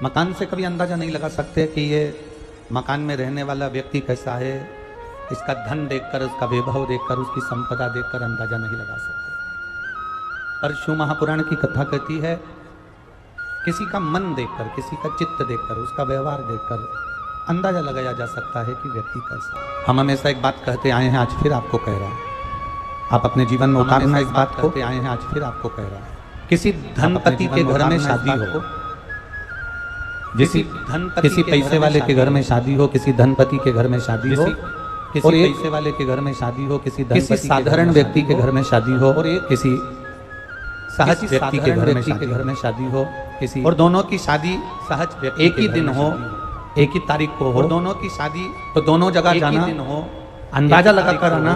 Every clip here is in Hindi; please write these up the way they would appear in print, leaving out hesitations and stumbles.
मकान से कभी अंदाजा नहीं लगा सकते कि ये मकान में रहने वाला व्यक्ति कैसा है। इसका धन देखकर, उसका वैभव देखकर, उसकी संपदा देखकर अंदाजा नहीं लगा सकते। पर शिव महापुराण की कथा कहती है किसी का मन देखकर, किसी का चित्त देखकर, उसका व्यवहार देखकर अंदाजा लगाया जा सकता है कि व्यक्ति कैसा है। हम हमेशा एक बात कहते आए हैं, आज फिर आपको कह रहा हूं, आप अपने जीवन में उतारना इस बात को आए हैं, आज फिर आपको कह रहा हूं। किसी धनपति के घर में शादी हो, किसी पैसे वाले के घर में शादी हो, किसी धनपति के घर में शादी हो, किसी पैसे वाले के घर में शादी हो, किसी साधारण व्यक्ति के घर में शादी हो, और एक किसी सहज व्यक्ति के घर में शादी हो, किसी और दोनों की शादी सहज एक ही दिन हो, एक ही तारीख को हो, और दोनों की शादी तो दोनों जगह जाना दिन हो। अंदाजा लगाकर आना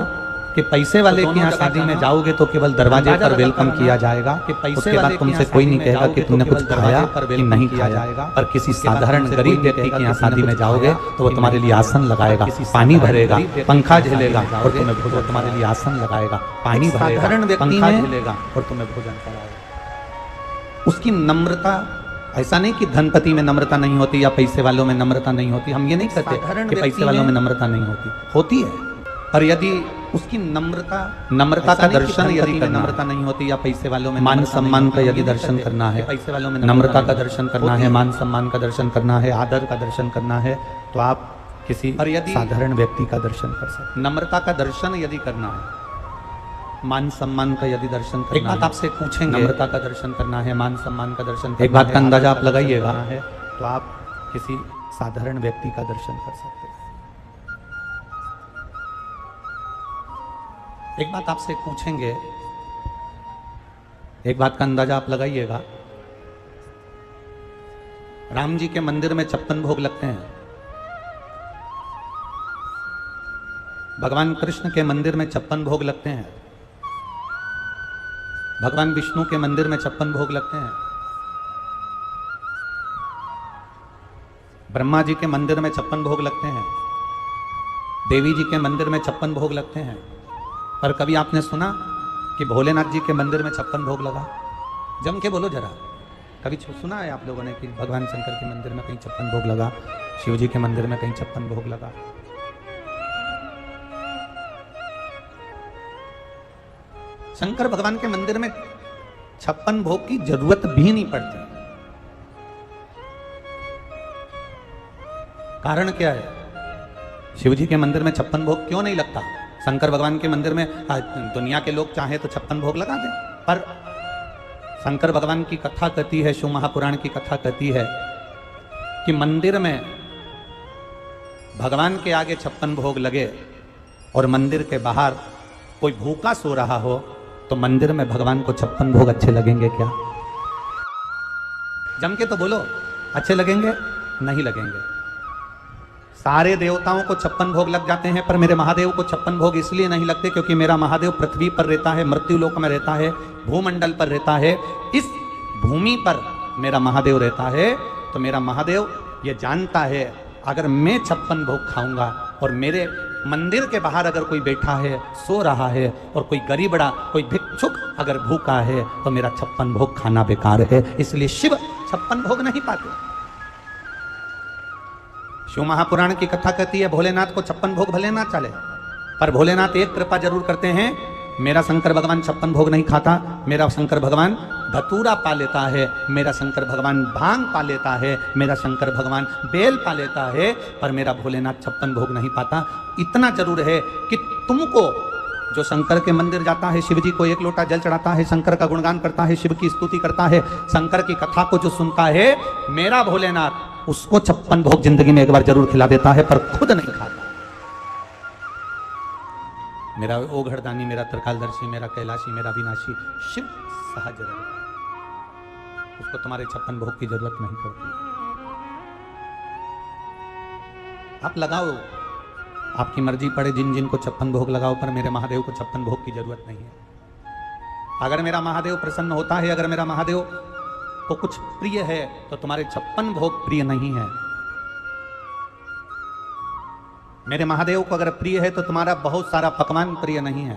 कि पैसे वाले की यहाँ शादी में जाओगे तो केवल दरवाजे पर वेलकम किया जाएगा, कि पैसे वाले तुमसे कोई नहीं कहेगा कि तुमने कुछ खाया कि नहीं किया जाएगा। पर किसी साधारण गरीब व्यक्ति की यहाँ शादी में जाओगे तो वो तुम्हारे लिए आसन लगाएगा, पानी भरेगा, पंखा झेलेगा और तुम्हें भोजन, तुम्हारे लिए आसन लगाएगा, पानी भरेगा, पंखा झेलेगा और तुम्हें भोजन कराएगा। उसकी नम्रता, ऐसा नहीं कि धनपति में नम्रता नहीं होती या पैसे वालों में नम्रता नहीं होती। हम ये नहीं कहते कि पैसे वालों में नम्रता नहीं होती, होती है। पर यदि उसकी नम्रता का दर्शन यदि नम्रता नहीं होती या पैसे वालों में मान सम्मान का यदि दर्शन करना है, पैसे वालों में नम्रता का दर्शन करना है, मान सम्मान का दर्शन करना है, आदर का दर्शन करना है, तो आप किसी साधारण व्यक्ति का दर्शन कर सकते। नम्रता का दर्शन यदि करना है, मान सम्मान का यदि दर्शन करना, एक बात आपसे पूछेंगे, नम्रता का दर्शन करना है, मान सम्मान का दर्शन, एक बात का अंदाजा आप लगाइएगा है, तो आप किसी साधारण व्यक्ति का दर्शन कर सकते हैं। एक बात आपसे पूछेंगे, एक बात का अंदाजा आप लगाइएगा। राम जी के मंदिर में 56 भोग लगते हैं, भगवान कृष्ण के मंदिर में 56 भोग लगते हैं, भगवान विष्णु के मंदिर में 56 भोग लगते हैं, ब्रह्मा जी के मंदिर में 56 भोग लगते हैं, देवी जी के मंदिर में 56 भोग लगते हैं। पर कभी आपने सुना कि भोलेनाथ जी के मंदिर में 56 भोग लगा? जम के बोलो जरा, कभी सुना है आप लोगों ने कि भगवान शंकर के मंदिर में कहीं 56 भोग लगा, शिव जी के मंदिर में कहीं 56 भोग लगा? शंकर भगवान के मंदिर में 56 भोग की जरूरत भी नहीं पड़ती। कारण क्या है? शिव जी के मंदिर में 56 भोग क्यों नहीं लगता? शंकर भगवान के मंदिर में दुनिया के लोग चाहे तो 56 भोग लगा दें, पर शंकर भगवान की कथा कहती है, शिव महापुराण की कथा कहती है कि मंदिर में भगवान के आगे 56 भोग लगे और मंदिर के बाहर कोई भूखा सो रहा हो तो मंदिर में भगवान को 56 भोग अच्छे लगेंगे क्या? जम के तो बोलो, अच्छे लगेंगे? नहीं लगेंगे। सारे देवताओं को 56 भोग लग जाते हैं, पर मेरे महादेव को 56 भोग इसलिए नहीं लगते क्योंकि मेरा महादेव पृथ्वी पर रहता है, मृत्युलोक में रहता है, भूमंडल पर रहता है। इस भूमि पर मेरा महादेव रहता है, तो मेरा महादेव ये जानता है अगर मैं 56 भोग खाऊंगा और मेरे मंदिर के बाहर अगर कोई बैठा है, सो रहा है, और कोई गरीबड़ा, कोई भिक्षुक अगर भूखा है, तो मेरा 56 भोग खाना बेकार है। इसलिए शिव 56 भोग नहीं पाते। शिव महापुराण की कथा कहती है भोलेनाथ को 56 भोग भले ना चले, पर भोलेनाथ एक कृपा जरूर करते हैं, मेरा शंकर भगवान 56 भोग नहीं खाता, मेरा शंकर भगवान धतूरा पा लेता है, मेरा शंकर भगवान भांग पा लेता है, मेरा शंकर भगवान बेल पा लेता है, पर मेरा भोलेनाथ 56 भोग नहीं पाता। इतना जरूर है कि तुमको जो शंकर के मंदिर जाता है, शिव जी को एक लोटा जल चढ़ाता है, शंकर का गुणगान करता है, शिव की स्तुति करता है, शंकर की कथा को जो सुनता है, मेरा भोलेनाथ उसको 56 भोग जिंदगी में एक बार जरूर खिला देता है, पर खुद नहीं खाता। मेरा ओघड़दानी, मेरा त्रिकालदर्शी, मेरा कैलाशी, मेरा विनाशी शिव सहज रहेगा, उसको तुम्हारे 56 भोग की जरूरत नहीं पड़ती। आप लगाओ, आपकी मर्जी पड़े, जिन जिन को 56 भोग लगाओ, पर मेरे महादेव को 56 भोग की जरूरत नहीं है। अगर मेरा महादेव प्रसन्न होता है, अगर मेरा महादेव को कुछ प्रिय है, तो तुम्हारे 56 भोग प्रिय नहीं है। मेरे महादेव को अगर प्रिय है तो तुम्हारा बहुत सारा पकवान प्रिय नहीं है।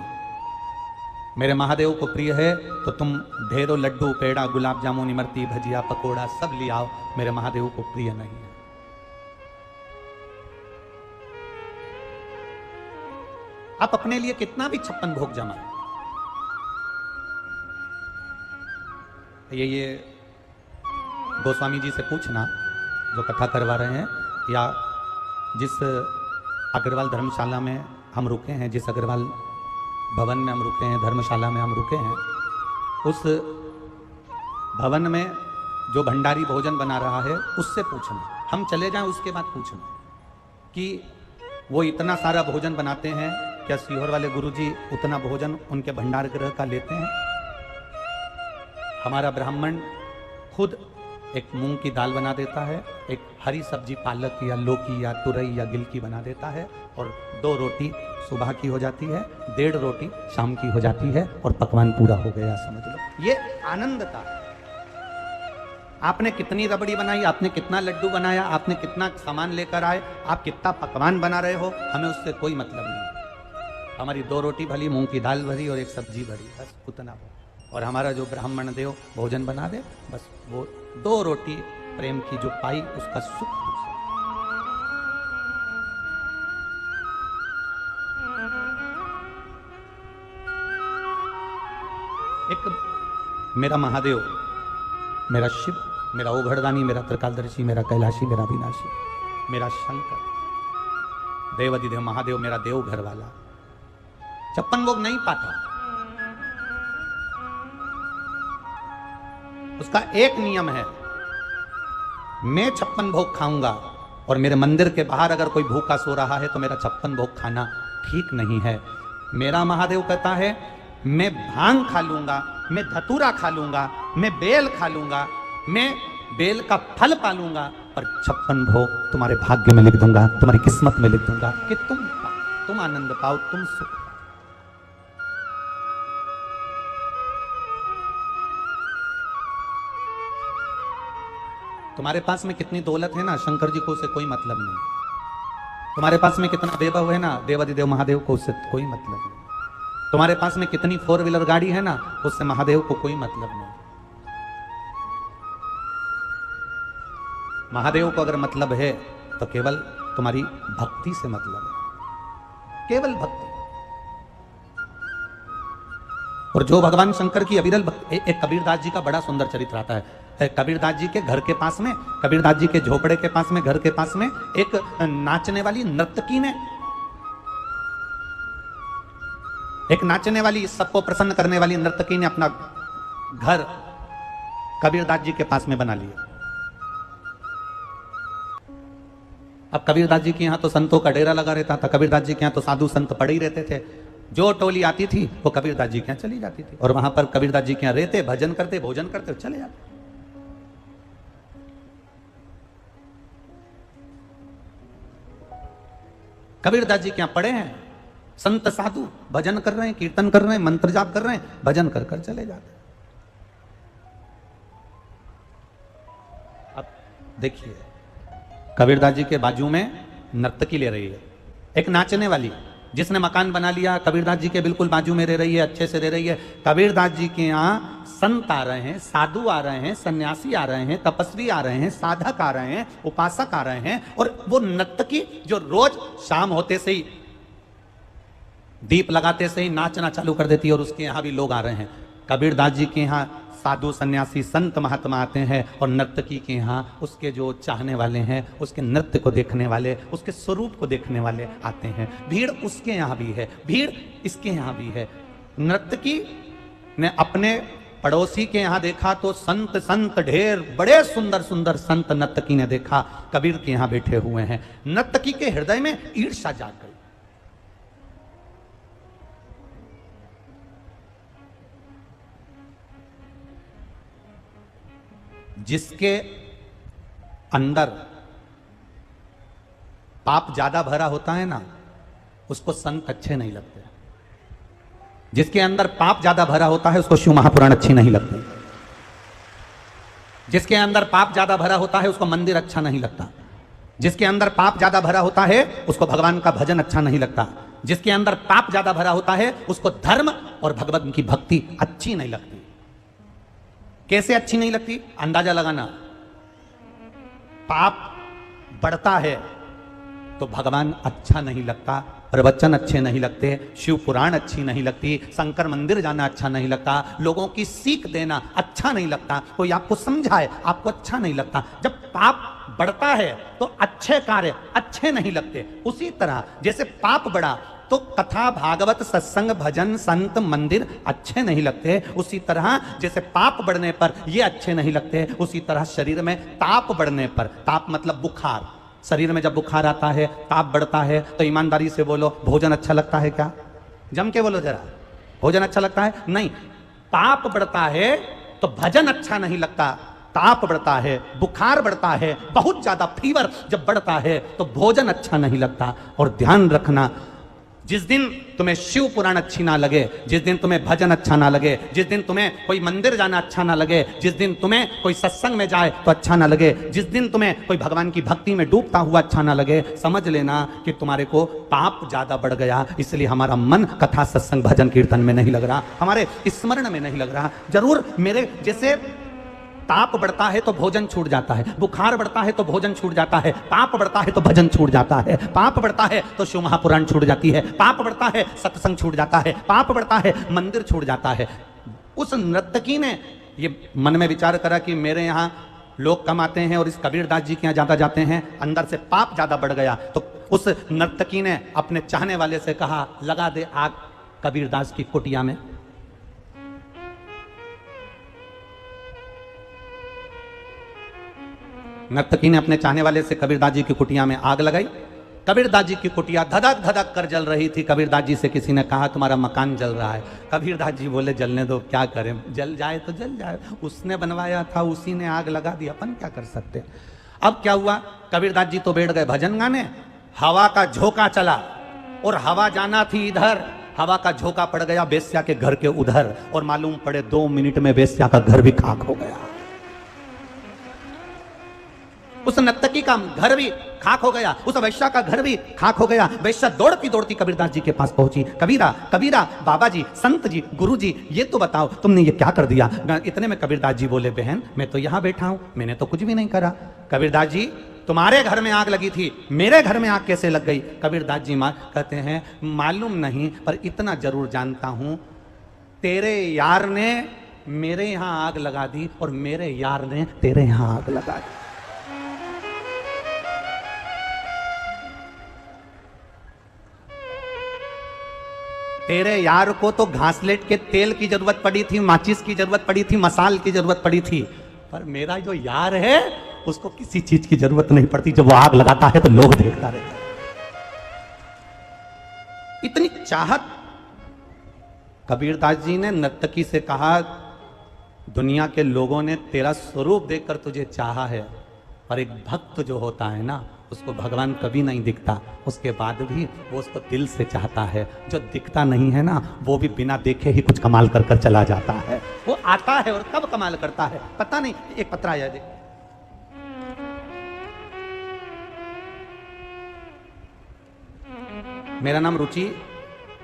मेरे महादेव को प्रिय है तो तुम ढेरों लड्डू पेड़ा गुलाब जामुन इमरती भजिया पकोड़ा सब ले आओ, मेरे महादेव को प्रिय नहीं है। आप अपने लिए कितना भी 56 भोग जमा, ये गोस्वामी जी से पूछना जो कथा करवा रहे हैं, या जिस अग्रवाल धर्मशाला में हम रुके हैं, जिस अग्रवाल भवन में हम रुके हैं, धर्मशाला में हम रुके हैं, उस भवन में जो भंडारी भोजन बना रहा है उससे पूछना, हम चले जाएं उसके बाद पूछना कि वो इतना सारा भोजन बनाते हैं, क्या सीहोर वाले गुरुजी उतना भोजन उनके भंडार गृह का लेते हैं? हमारा ब्राह्मण खुद एक मूंग की दाल बना देता है, एक हरी सब्जी पालक या लौकी या तुरई या गिलकी बना देता है, और 2 रोटी सुबह की हो जाती है, 1.5 रोटी शाम की हो जाती है, और पकवान पूरा हो गया, समझ लो। ये आनंद था। आपने कितनी रबड़ी बनाई, आपने कितना लड्डू बनाया, आपने कितना सामान लेकर आए, आप कितना पकवान बना रहे हो, हमें उससे कोई मतलब नहीं। हमारी 2 रोटी भली, मूंग की दाल भरी और एक सब्जी भरी, बस उतना हो। और हमारा जो ब्राह्मण देव भोजन बना दे, बस वो 2 रोटी प्रेम की जो पाई उसका सुख। एक मेरा महादेव, मेरा शिव, मेरा ओघड़दानी, मेरा त्रिकालदर्शी, मेरा कैलाशी, मेरा विनाशी, मेरा शंकर, देवाधिदेव महादेव, मेरा देव घर वाला 56 भोग नहीं पाता। उसका एक नियम है, मैं 56 भोग खाऊंगा, और मेरे मंदिर के बाहर अगर कोई भूखा सो रहा है तो मेरा 56 भोग खाना ठीक नहीं है। मेरा महादेव कहता है, मैं भांग खा लूंगा, मैं धतूरा खा लूंगा, मैं बेल खा लूंगा, मैं बेल का फल पालूंगा, पर 56 भोग तुम्हारे भाग्य में लिख दूंगा, तुम्हारी किस्मत में लिख दूंगा कि तुम आनंद पाओ, तुम सुख पाओ। तुम्हारे पास में कितनी दौलत है ना, शंकर जी को उससे कोई मतलब नहीं। तुम्हारे पास में कितना वैभव है ना, देवाधिदेव महादेव को उससे कोई मतलब नहीं। तुम्हारे पास में कितनी 4 व्हीलर गाड़ी है ना, उससे महादेव को कोई मतलब नहीं। महादेव को अगर मतलब है तो केवल तुम्हारी भक्ति से मतलब है, केवल भक्ति। और जो भगवान शंकर की अविरल भक्ति, एक कबीरदास जी का बड़ा सुंदर चरित्र आता है। कबीरदास जी के घर के पास में, कबीरदास जी के झोपड़े के पास में, घर के पास में एक नाचने वाली नर्तकी ने, एक नाचने वाली, सबको प्रसन्न करने वाली नर्तकी ने अपना घर कबीरदास जी के पास में बना लिया। अब कबीरदास जी के यहां तो संतों का डेरा लगा रहता था, कबीरदास जी के यहां तो साधु संत पड़े ही रहते थे। जो टोली आती थी वो कबीरदास जी के यहां चली जाती थी, और वहां पर कबीरदास जी के यहां रहते, भजन करते, भोजन करते, चले जाते। कबीरदास जी के यहां पड़े हैं, संत साधु भजन कर रहे हैं, कीर्तन कर रहे हैं, मंत्र जाप कर रहे हैं, भजन कर कर चले जाते हैं। अब देखिए, कबीरदास जी के बाजू में नर्तकी ले रही है, एक नाचने वाली, जिसने मकान बना लिया, कबीरदास जी के बिल्कुल बाजू में रह रही है, अच्छे से रह रही है। कबीरदास जी के यहाँ संत आ रहे हैं, साधु आ रहे हैं, सन्यासी आ रहे हैं, तपस्वी आ रहे हैं, साधक आ रहे हैं, उपासक आ रहे हैं, और वो नर्तकी जो रोज शाम होते से ही, दीप लगाते से ही नाचना चालू कर देती है, और उसके यहाँ भी लोग आ रहे हैं। कबीरदास जी के यहाँ साधु सन्यासी संत महात्मा आते हैं, और नर्तकी के यहाँ उसके जो चाहने वाले हैं, उसके नृत्य को देखने वाले, उसके स्वरूप को देखने वाले आते हैं। भीड़ उसके यहाँ भी है, भीड़ इसके यहाँ भी है। नर्तकी ने अपने पड़ोसी के यहाँ देखा तो संत संत ढेर, बड़े सुंदर सुंदर संत नर्तकी ने देखा कबीर के यहाँ बैठे हुए हैं। नर्तकी के हृदय में ईर्ष्या जाग गई। जिसके अंदर पाप ज्यादा भरा होता है ना, उसको संत अच्छे नहीं लगते। जिसके अंदर पाप ज्यादा भरा होता है उसको शिव महापुराण अच्छी नहीं लगती। जिसके अंदर पाप ज्यादा भरा होता है उसको मंदिर अच्छा नहीं लगता। जिसके अंदर पाप ज्यादा भरा होता है उसको भगवान का भजन अच्छा नहीं लगता। जिसके अंदर पाप ज्यादा भरा होता है उसको धर्म और भगवान की भक्ति अच्छी नहीं लगती। कैसे अच्छी नहीं लगती? अंदाजा लगाना। पाप बढ़ता है तो भगवान अच्छा नहीं लगता, प्रवचन अच्छे नहीं लगते, शिव पुराण अच्छी नहीं लगती, शंकर मंदिर जाना अच्छा नहीं लगता, लोगों की सीख देना अच्छा नहीं लगता, कोई आपको समझाए आपको अच्छा नहीं लगता। जब पाप बढ़ता है तो अच्छे कार्य अच्छे नहीं लगते। उसी तरह जैसे पाप बढ़ा तो कथा भागवत सत्संग भजन संत मंदिर अच्छे नहीं लगते, उसी तरह जैसे पाप बढ़ने पर ये अच्छे नहीं लगते, उसी तरह शरीर में ताप बढ़ने पर, ताप मतलब बुखार, शरीर में जब बुखार आता है ताप बढ़ता है तो ईमानदारी से बोलो भोजन अच्छा लगता है क्या? जम के बोलो जरा, भोजन अच्छा लगता है? नहीं। पाप बढ़ता है तो भजन अच्छा नहीं लगता, ताप बढ़ता है, बुखार बढ़ता है, बहुत ज्यादा फीवर जब बढ़ता है तो भोजन अच्छा नहीं लगता। और ध्यान रखना, जिस दिन तुम्हें शिव पुराण अच्छी ना लगे, जिस दिन तुम्हें भजन अच्छा ना लगे, जिस दिन तुम्हें कोई मंदिर जाना अच्छा ना लगे, जिस दिन तुम्हें कोई सत्संग में जाए तो अच्छा ना लगे, जिस दिन तुम्हें कोई भगवान की भक्ति में डूबता हुआ अच्छा ना लगे, समझ लेना कि तुम्हारे को पाप ज्यादा बढ़ गया। इसलिए हमारा मन कथा सत्संग भजन कीर्तन में नहीं लग रहा, हमारे स्मरण में नहीं लग रहा। जरूर मेरे जैसे ताप बढ़ता है तो भोजन छूट जाता है, बुखार बढ़ता है तो भोजन छूट जाता है, पाप बढ़ता है तो भजन छूट जाता है, पाप बढ़ता है तो शिव महापुराण छूट जाती है, पाप बढ़ता है सत्संग छूट जाता है, पाप बढ़ता है मंदिर छूट जाता है। उस नर्तकी ने ये मन में विचार करा कि मेरे यहाँ लोग कम आते हैं और इस कबीरदास जी के यहाँ ज्यादा जाते हैं, अंदर से पाप ज्यादा बढ़ गया। तो उस नर्तकी ने अपने चाहने वाले से कहा लगा दे आग कबीरदास की कुटिया में। नर्तकी ने अपने चाहने वाले से कबीरदास जी की कुटिया में आग लगाई। कबीरदास जी की कुटिया धधक धधक कर जल रही थी। कबीरदास जी से किसी ने कहा तुम्हारा मकान जल रहा है। कबीरदास जी बोले जलने दो, क्या करें, जल जाए तो जल जाए, उसने बनवाया था, उसी ने आग लगा दी, अपन क्या कर सकते। अब क्या हुआ, कबीरदास जी तो बैठ गए भजन गाने, हवा का झोंका चला और हवा जाना थी इधर, हवा का झोंका पड़ गया बेश्या के घर के उधर और मालूम पड़े 2 मिनट में बेश्या का घर भी खाक हो गया। उस नर्तकी का घर भी खाक हो गया, उस वैश्या का घर भी खाक हो गया। वैश्या दौड़ती दौड़ती कबीरदास जी के पास पहुंची। कबीरा कबीरा, बाबा जी, संत जी, गुरु जी, ये तो बताओ तुमने ये क्या कर दिया। इतने में कबीरदास जी बोले बहन मैं तो यहाँ बैठा हूं, मैंने तो कुछ भी नहीं करा। कबीरदास जी तुम्हारे घर में आग लगी थी, मेरे घर में आग कैसे लग गई। कबीरदास जी कहते हैं मालूम नहीं पर इतना जरूर जानता हूं, तेरे यार ने मेरे यहाँ आग लगा दी और मेरे यार ने तेरे यहाँ आग लगा दी। तेरे यार को तो घासलेट के तेल की जरूरत पड़ी थी, माचिस की जरूरत पड़ी थी, मसाल की जरूरत पड़ी थी, पर मेरा जो यार है उसको किसी चीज की जरूरत नहीं पड़ती। जब वो आग लगाता है तो लोग देखता रहता है। इतनी चाहत। कबीरदास जी ने नर्तकी से कहा दुनिया के लोगों ने तेरा स्वरूप देखकर तुझे चाहा है, पर एक भक्त जो होता है ना उसको भगवान कभी नहीं दिखता, उसके बाद भी वो उसको दिल से चाहता है। जो दिखता नहीं है ना वो भी बिना देखे ही कुछ कमाल कर कर चला जाता है। वो आता है और कब कमाल करता है पता नहीं। एक पत्र आया देख, मेरा नाम रुचि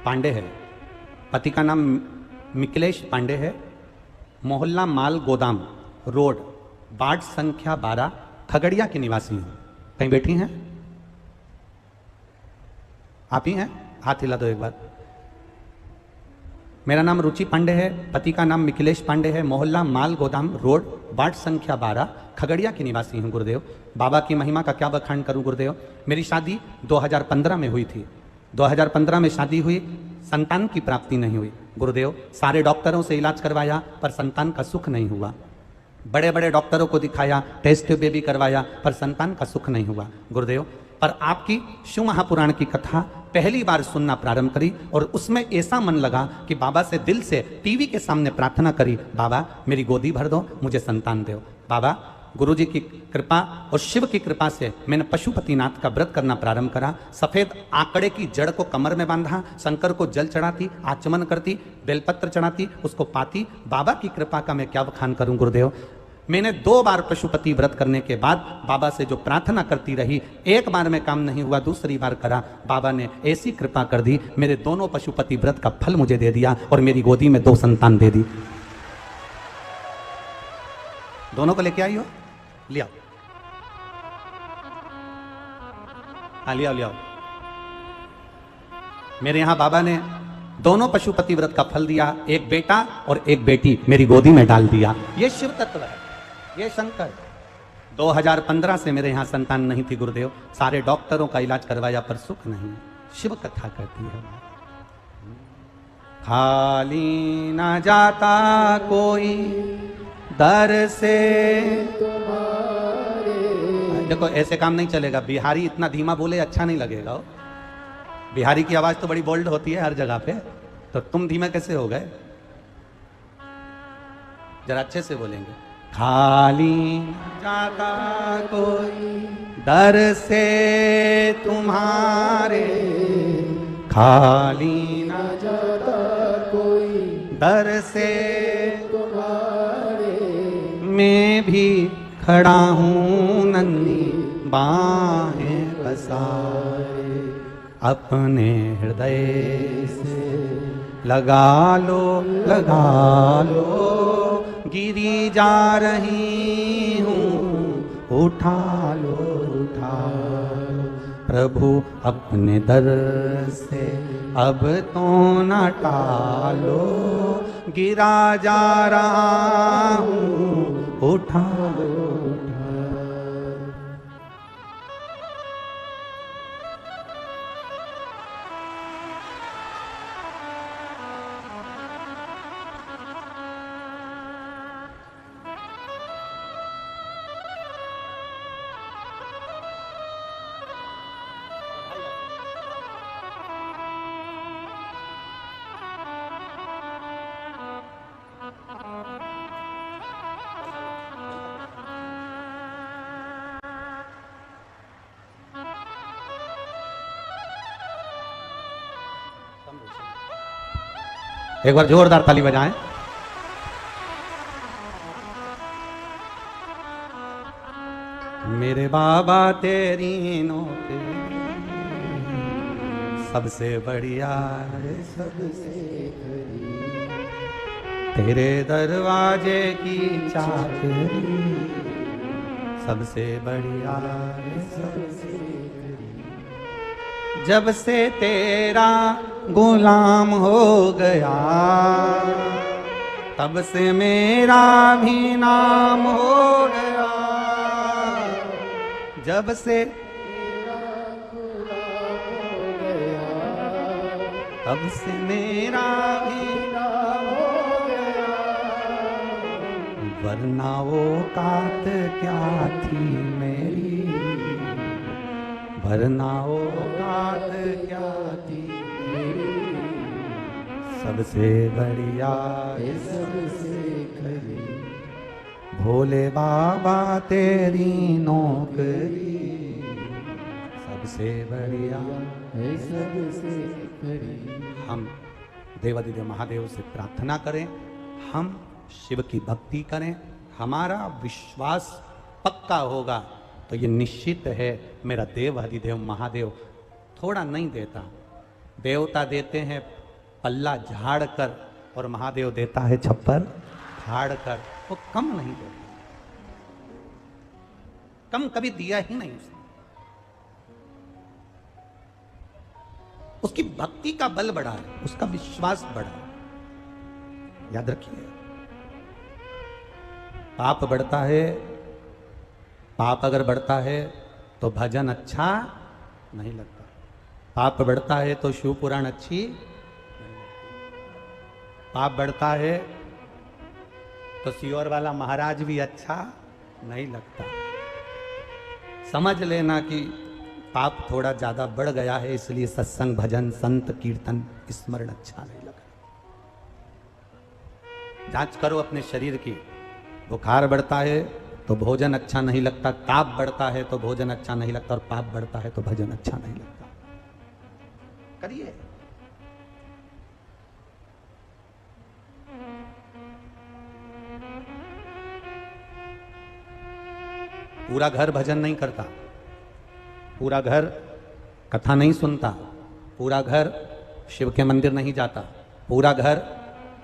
पांडे है, पति का नाम मिथिलेश पांडे है, मोहल्ला माल गोदाम रोड, वार्ड संख्या 12, खगड़िया की निवासी हूं। कहीं बैठी हैं आप ही हैं, हाथ हिला दो एक बार। मेरा नाम रुचि पांडे है, पति का नाम मिथिलेश पांडे है, मोहल्ला माल गोदाम रोड, वार्ड संख्या 12, खगड़िया की निवासी हूं गुरुदेव। बाबा की महिमा का क्या बखान करूं गुरुदेव। मेरी शादी 2015 में हुई थी। 2015 में शादी हुई, संतान की प्राप्ति नहीं हुई गुरुदेव। सारे डॉक्टरों से इलाज करवाया पर संतान का सुख नहीं हुआ। बड़े बड़े डॉक्टरों को दिखाया, टेस्ट बेबी करवाया पर संतान का सुख नहीं हुआ गुरुदेव। पर आपकी शिव महापुराण की कथा पहली बार सुनना प्रारंभ करी और उसमें ऐसा मन लगा कि बाबा से दिल से टीवी के सामने प्रार्थना करी, बाबा मेरी गोदी भर दो, मुझे संतान दो। बाबा गुरुजी की कृपा और शिव की कृपा से मैंने पशुपतिनाथ का व्रत करना प्रारंभ करा। सफेद आंकड़े की जड़ को कमर में बांधा, शंकर को जल चढ़ाती, आचमन करती, बेलपत्र चढ़ाती, उसको पाती। बाबा की कृपा का मैं क्या बखान करूं गुरुदेव। मैंने 2 बार पशुपति व्रत करने के बाद बाबा से जो प्रार्थना करती रही, एक बार में काम नहीं हुआ, दूसरी बार करा, बाबा ने ऐसी कृपा कर दी, मेरे दोनों पशुपति व्रत का फल मुझे दे दिया और मेरी गोदी में 2 संतान दे दी। दोनों को लेके आई हो, ले आओ, हाँ ले आओ ले आओ। मेरे यहां बाबा ने दोनों पशुपति व्रत का फल दिया, एक बेटा और एक बेटी मेरी गोदी में डाल दिया। ये शिव तत्व है, ये शंकर। 2015 से मेरे यहां संतान नहीं थी गुरुदेव, सारे डॉक्टरों का इलाज करवाया पर सुख नहीं। शिव कथा कहती है, खाली ना जाता कोई दर से। देखो ऐसे काम नहीं चलेगा, बिहारी इतना धीमा बोले अच्छा नहीं लगेगा। बिहारी की आवाज तो बड़ी बोल्ड होती है हर जगह पे, तो तुम धीमे कैसे हो गए? जरा अच्छे से बोलेंगे। खाली जाता कोई दर से तुम्हारे, खाली ना जाता कोई दर से तुम्हारे, मैं भी खड़ा हूँ नन्ही बाहें पसारे, अपने हृदय से लगा लो गिरी जा रही हूँ, उठा लो प्रभु अपने दर से, अब तो न टालो, गिरा जा रहा हूँ, उठा लो। एक बार जोरदार ताली बजाएं। मेरे बाबा तेरी नोटे सबसे बढ़िया है, सबसे तेरे दरवाजे की चाबी सबसे बढ़िया है, सबसे। जब से तेरा गुलाम हो गया, तब से मेरा भी नाम हो गया। जब से तेरा गुलाम हो गया, तब से मेरा भी नाम हो गया। वरना वो कात क्या थी मेरी, वरना वो कात क्या थी मेरी, सबसे बढ़िया सबसे खरी, भोले बाबा तेरी नौकरी, सबसे बढ़िया है, सबसे खरी। हम देवादिदेव महादेव से प्रार्थना करें, हम शिव की भक्ति करें, हमारा विश्वास पक्का होगा तो ये निश्चित है मेरा देव अधिदेव महादेव थोड़ा नहीं देता। देवता देते हैं पल्ला झाड़ कर और महादेव देता है छप्पर फाड़ कर। वो कम नहीं देता, कम कभी दिया ही नहीं उसने। उसकी भक्ति का बल बढ़ा है, उसका विश्वास बढ़ा है। याद रखिए, पाप बढ़ता है, पाप अगर बढ़ता है तो भजन अच्छा नहीं लगता। पाप बढ़ता है तो शिव पुराण अच्छी नहीं लगती। पाप बढ़ता है तो सियोर वाला महाराज भी अच्छा नहीं लगता। समझ लेना कि पाप थोड़ा ज्यादा बढ़ गया है, इसलिए सत्संग भजन संत कीर्तन स्मरण अच्छा नहीं लगा। जांच करो अपने शरीर की। बुखार बढ़ता है तो भोजन अच्छा नहीं लगता, ताप बढ़ता है तो भोजन अच्छा नहीं लगता, और पाप बढ़ता है तो भजन अच्छा नहीं लगता। करिए। पूरा घर भजन नहीं करता, पूरा घर कथा नहीं सुनता, पूरा घर शिव के मंदिर नहीं जाता, पूरा घर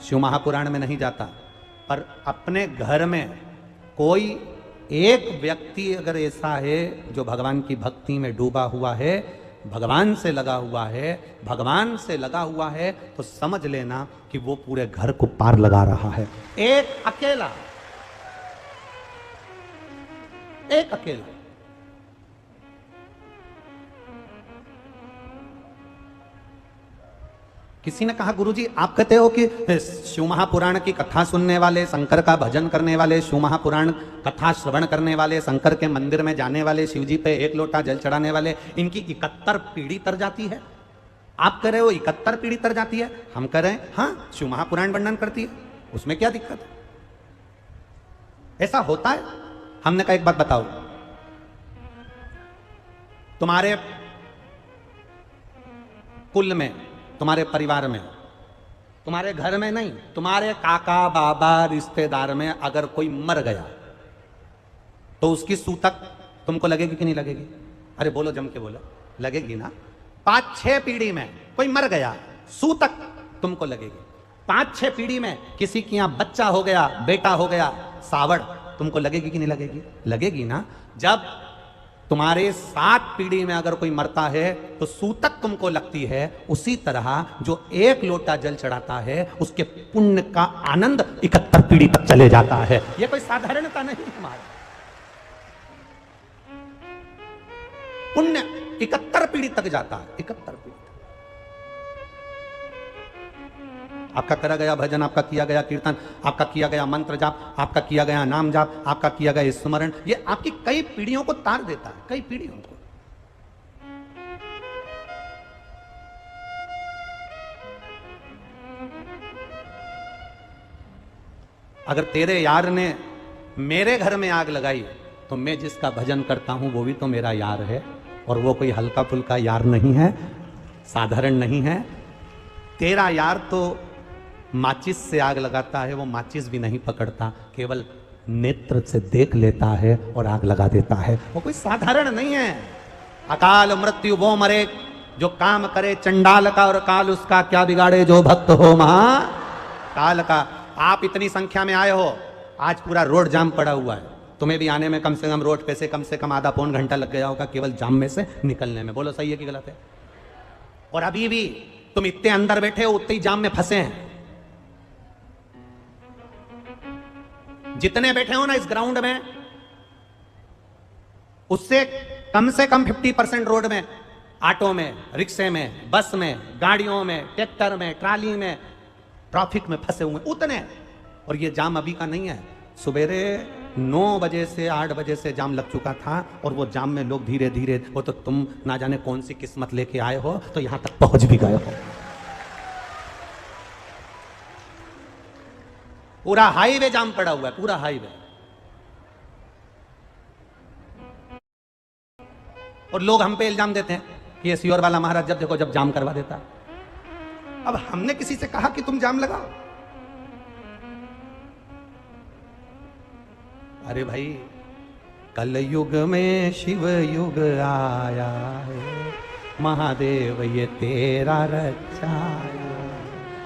शिव महापुराण में नहीं जाता, पर अपने घर में कोई एक व्यक्ति अगर ऐसा है जो भगवान की भक्ति में डूबा हुआ है, भगवान से लगा हुआ है, भगवान से लगा हुआ है, तो समझ लेना कि वो पूरे घर को पार लगा रहा है। एक अकेला, एक अकेला। किसी ने कहा गुरुजी आप कहते हो कि शिव महापुराण की कथा सुनने वाले, शंकर का भजन करने वाले, शिव महापुराण कथा श्रवण करने वाले, शंकर के मंदिर में जाने वाले, शिव जी पे एक लोटा जल चढ़ाने वाले, इनकी 71 पीढ़ी तर जाती है। आप कह रहे हो 71 पीढ़ी तर जाती है, हम कह रहे हैं हाँ शिव महापुराण वर्णन करती है, उसमें क्या दिक्कत है? ऐसा होता है? हमने कहा एक बात बताओ, तुम्हारे कुल में, तुम्हारे परिवार में, तुम्हारे घर में नहीं, तुम्हारे काका बाबा रिश्तेदार में अगर कोई मर गया तो उसकी सूतक तुमको लगेगी कि नहीं लगेगी? अरे बोलो, जम के बोलो, लगेगी ना। 5-6 पीढ़ी में कोई मर गया, सूतक तुमको लगेगी। 5-6 पीढ़ी में किसी के यहां बच्चा हो गया, बेटा हो गया, सावड़ तुमको लगेगी कि नहीं लगेगी? लगेगी ना। जब तुम्हारे 7 पीढ़ी में अगर कोई मरता है तो सूतक तुमको लगती है, उसी तरह जो एक लोटा जल चढ़ाता है उसके पुण्य का आनंद 71 पीढ़ी तक चले जाता है। यह कोई साधारणता नहीं है। हमारा पुण्य 71 पीढ़ी तक जाता है, 71 पीढ़ी तक। आपका करा गया भजन, आपका किया गया कीर्तन, आपका किया गया मंत्र जाप, आपका किया गया नाम जाप, आपका किया गया स्मरण, ये आपकी कई पीढ़ियों को तार देता है, कई पीढ़ियों को। अगर तेरे यार ने मेरे घर में आग लगाई तो मैं जिसका भजन करता हूं वो भी तो मेरा यार है, और वो कोई हल्का फुल्का यार नहीं है, साधारण नहीं है। तेरा यार तो माचिस से आग लगाता है, वो माचिस भी नहीं पकड़ता, केवल नेत्र से देख लेता है और आग लगा देता है, वो कोई साधारण नहीं है। अकाल मृत्यु वो मरे जो काम करे चंडाल का, और काल उसका क्या बिगाड़े जो भक्त हो महा काल का। आप इतनी संख्या में आए हो, आज पूरा रोड जाम पड़ा हुआ है, तुम्हें भी आने में कम से कम रोड पे से कम से कम आधा पौन घंटा लग गया होगा केवल जाम में से निकलने में। बोलो सही है कि गलत है? और अभी भी तुम इतने अंदर बैठे हो, उतने ही जाम में फंसे हैं। जितने बैठे हो ना इस ग्राउंड में, उससे कम से कम 50% रोड में, ऑटो में, रिक्शे में, बस में, गाड़ियों में, ट्रैक्टर में, ट्राली में, ट्रैफिक में फंसे हुए उतने। और ये जाम अभी का नहीं है, सवेरे 9 बजे से 8 बजे से जाम लग चुका था, और वो जाम में लोग धीरे धीरे, वो तो तुम ना जाने कौन सी किस्मत लेके आए हो तो यहां तक पहुंच भी गए हो। पूरा हाईवे जाम पड़ा हुआ है, पूरा हाईवे। और लोग हम पे इल्जाम देते हैं कि ये सियोर वाला महाराज जब देखो जब जाम करवा देता है। अब हमने किसी से कहा कि तुम जाम लगाओ? अरे भाई, कलयुग में शिव युग आया है, महादेव ये तेरा रचाया।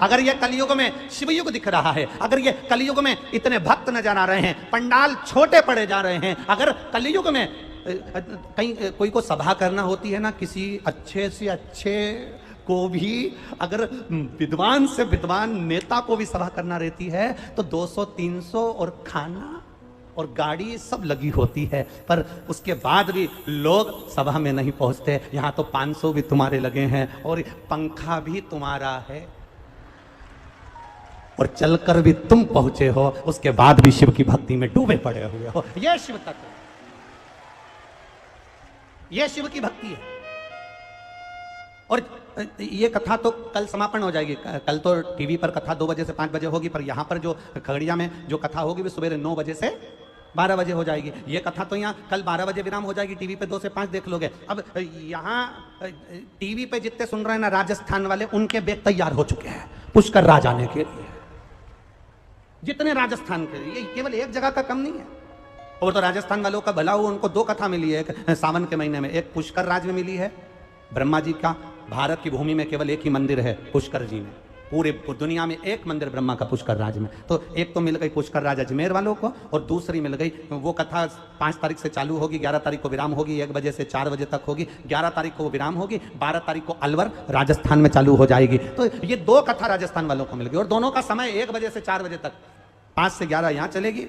अगर ये कलयुग में शिवयुग दिख रहा है, अगर ये कलयुग में इतने भक्त नजर आ रहे हैं, पंडाल छोटे पड़े जा रहे हैं, अगर कलयुग में कहीं कोई को सभा करना होती है ना, किसी अच्छे से अच्छे को भी, अगर विद्वान से विद्वान नेता को भी सभा करना रहती है तो 200-300 और खाना और गाड़ी सब लगी होती है, पर उसके बाद भी लोग सभा में नहीं पहुंचते। यहां तो 500 भी तुम्हारे लगे हैं और पंखा भी तुम्हारा है, और चलकर भी तुम पहुंचे हो, उसके बाद भी शिव की भक्ति में डूबे पड़े हुए हो। यह शिव तत्व, यह शिव की भक्ति है। और ये कथा तो कल समापन हो जाएगी, कल तो टीवी पर कथा 2 बजे से 5 बजे होगी, पर यहां पर जो खगड़िया में जो कथा होगी वो सुबह 9 बजे से 12 बजे हो जाएगी। ये कथा तो यहाँ कल 12 बजे विराम हो जाएगी, टीवी पे 2 से 5 देख लोगे। अब यहाँ टीवी पे जितने सुन रहे हैं ना राजस्थान वाले, उनके बैग तैयार हो चुके हैं पुष्कर राज आने के लिए। जितने राजस्थान के, ये केवल एक जगह का कम नहीं है, और तो राजस्थान वालों का भला हुआ, उनको दो कथा मिली है एक सावन के महीने में। एक पुष्कर राज में मिली है, ब्रह्मा जी का भारत की भूमि में केवल एक ही मंदिर है पुष्कर जी में, पूरे दुनिया में एक मंदिर ब्रह्मा का पुष्कर राज में। तो एक तो मिल गई पुष्कर राज अजमेर वालों को, और दूसरी मिल गई वो कथा 5 तारीख से चालू होगी, 11 तारीख को विराम होगी, 1 बजे से 4 बजे तक होगी। 11 तारीख को वो विराम होगी, 12 तारीख को अलवर राजस्थान में चालू हो जाएगी। तो ये 2 कथा राजस्थान वालों को मिल गई, और दोनों का समय 1 बजे से 4 बजे तक, 5 से 11 यहां चलेगी,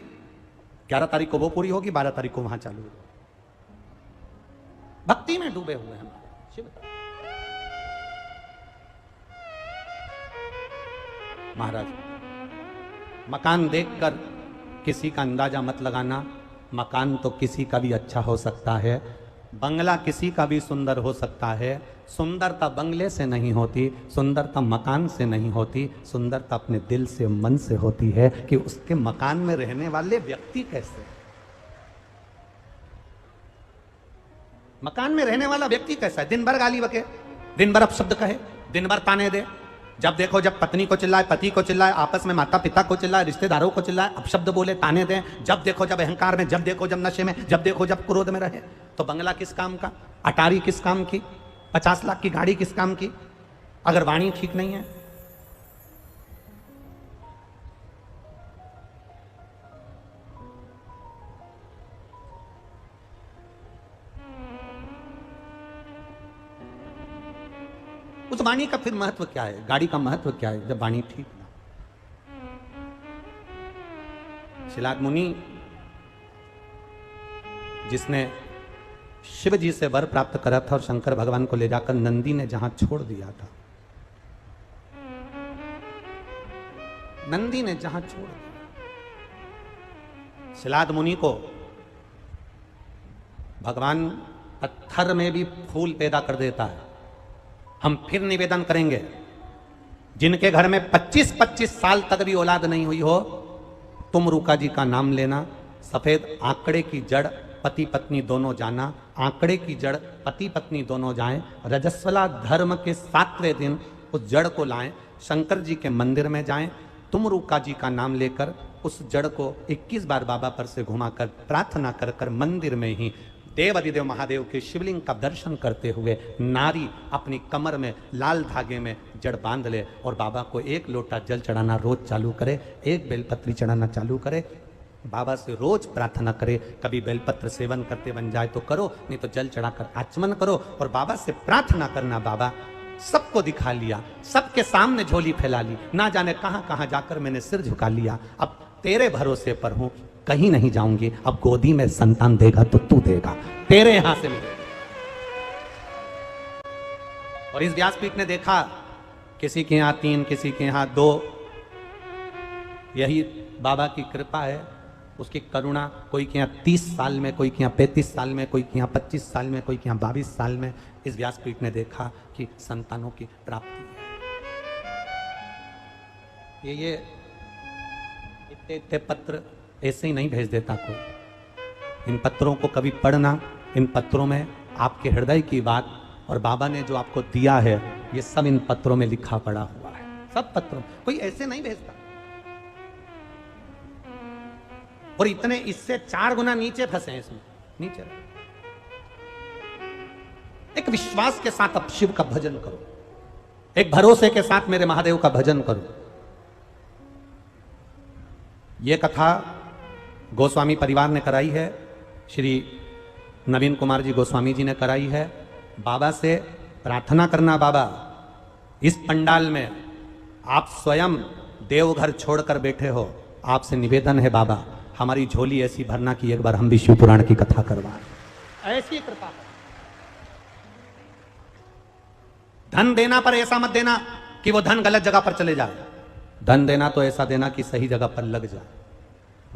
11 तारीख को वो पूरी होगी, 12 तारीख को वहां चालू होगी। भक्ति में डूबे हुए हैं शिव। महाराज, मकान देखकर किसी का अंदाजा मत लगाना। मकान तो किसी का भी अच्छा हो सकता है, बंगला किसी का भी सुंदर हो सकता है। सुंदरता बंगले से नहीं होती, सुंदरता मकान से नहीं होती, सुंदरता अपने दिल से, मन से होती है कि उसके मकान में रहने वाले व्यक्ति कैसे, मकान में रहने वाला व्यक्ति कैसा है। दिन भर गाली बके, दिन भर अपशब्द कहे, दिन भर ताने दे, जब देखो जब पत्नी को चिल्लाए, पति को चिल्लाए, आपस में माता पिता को चिल्लाए, रिश्तेदारों को चिल्लाए, अपशब्द बोले, ताने दें, जब देखो जब अहंकार में, जब देखो जब नशे में, जब देखो जब क्रोध में रहे, तो बंगला किस काम का, अटारी किस काम की, 50 लाख की गाड़ी किस काम की, अगर वाणी ठीक नहीं है। उस वाणी का फिर महत्व क्या है, गाड़ी का महत्व क्या है जब वाणी ठीक ना। शिलाद मुनि जिसने शिव जी से वर प्राप्त करा था और शंकर भगवान को ले जाकर नंदी ने जहां छोड़ दिया था, नंदी ने जहां छोड़ दिया, शिलाद मुनि को भगवान पत्थर में भी फूल पैदा कर देता है। हम फिर निवेदन करेंगे, जिनके घर में 25-25 साल तक भी औलाद नहीं हुई हो, तुम रूका जी का नाम लेना। सफेद आंकड़े की जड़ पति पत्नी दोनों जाना, आंकड़े की जड़ पति पत्नी दोनों जाएं, रजस्वला धर्म के 7वें दिन उस जड़ को लाएं, शंकर जी के मंदिर में जाएं, तुम रूका जी का नाम लेकर उस जड़ को 21 बार बाबा पर से घुमाकर प्रार्थना कर कर मंदिर में ही देव अधिदेव महादेव के शिवलिंग का दर्शन करते हुए नारी अपनी कमर में लाल धागे में जड़ बांध ले और बाबा को 1 लोटा जल चढ़ाना रोज चालू करे, 1 बेलपत्री चढ़ाना चालू करे, बाबा से रोज प्रार्थना करे। कभी बेलपत्र सेवन करते बन जाए तो करो, नहीं तो जल चढ़ाकर आचमन करो और बाबा से प्रार्थना करना। बाबा सबको दिखा लिया, सबके सामने झोली फैला ली, ना जाने कहां कहां जाकर मैंने सिर झुका लिया, अब तेरे भरोसे पर हूं, कहीं नहीं जाऊंगी, अब गोदी में संतान देगा तो तू देगा, तेरे यहां से मिलेगा। और इस व्यासपीठ ने देखा, किसी के यहां 3, किसी के यहां 2, यही बाबा की कृपा है, उसकी करुणा। कोई के यहाँ 30 साल में, कोई के यहाँ 35 साल में, कोई के यहाँ 25 साल में, कोई के यहाँ 22 साल में इस व्यासपीठ ने देखा कि संतानों की प्राप्ति है। ये इतने पत्र ऐसे ही नहीं भेज देता कोई। इन पत्रों को कभी पढ़ना, इन पत्रों में आपके हृदय की बात और बाबा ने जो आपको दिया है, ये सब इन पत्रों में लिखा पड़ा हुआ है, सब पत्रों, कोई ऐसे नहीं भेजता। और इतने इससे 4 गुना नीचे फंसे हैं इसमें, नीचे रहे। एक विश्वास के साथ अब शिव का भजन करो, एक भरोसे के साथ मेरे महादेव का भजन करो। यह कथा गोस्वामी परिवार ने कराई है, श्री नवीन कुमार जी गोस्वामी जी ने कराई है। बाबा से प्रार्थना करना, बाबा इस पंडाल में आप स्वयं देवघर छोड़कर बैठे हो, आपसे निवेदन है बाबा हमारी झोली ऐसी भरना कि एक बार हम भी शिव पुराण की कथा करवाएं, ऐसी कृपा है। धन देना पर ऐसा मत देना कि वो धन गलत जगह पर चले जाए, धन देना तो ऐसा देना कि सही जगह पर लग जाए।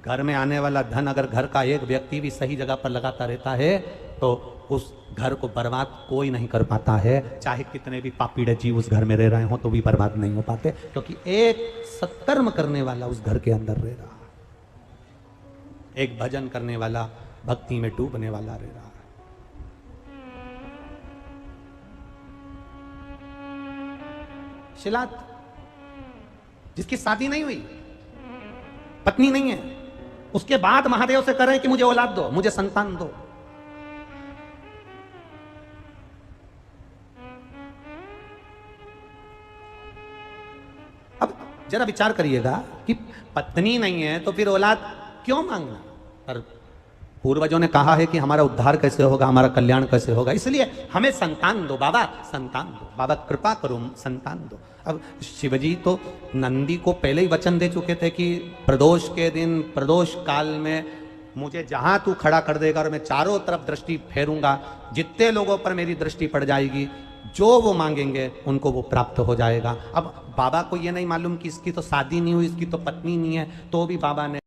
घर में आने वाला धन अगर घर का एक व्यक्ति भी सही जगह पर लगाता रहता है तो उस घर को बर्बाद कोई नहीं कर पाता है। चाहे कितने भी पापीड़े जीव उस घर में रह रहे हो तो भी बर्बाद नहीं हो पाते, क्योंकि एक सत्कर्म करने वाला उस घर के अंदर रह रहा है, एक भजन करने वाला, भक्ति में डूबने वाला रह रहा है। शिलात जिसकी शादी नहीं हुई, पत्नी नहीं है, उसके बाद महादेव से करें कि मुझे औलाद दो, मुझे संतान दो। अब जरा विचार करिएगा कि पत्नी नहीं है तो फिर औलाद क्यों मांगना? पर पूर्वजों ने कहा है कि हमारा उद्धार कैसे होगा, हमारा कल्याण कैसे होगा, इसलिए हमें संतान दो बाबा, संतान दो बाबा, कृपा करो संतान दो। अब शिवजी तो नंदी को पहले ही वचन दे चुके थे कि प्रदोष के दिन, प्रदोष काल में मुझे जहां तू खड़ा कर देगा और मैं चारों तरफ दृष्टि फेरूंगा, जितने लोगों पर मेरी दृष्टि पड़ जाएगी, जो वो मांगेंगे उनको वो प्राप्त हो जाएगा। अब बाबा को ये नहीं मालूम कि इसकी तो शादी नहीं हुई, इसकी तो पत्नी नहीं है, तो भी बाबा ने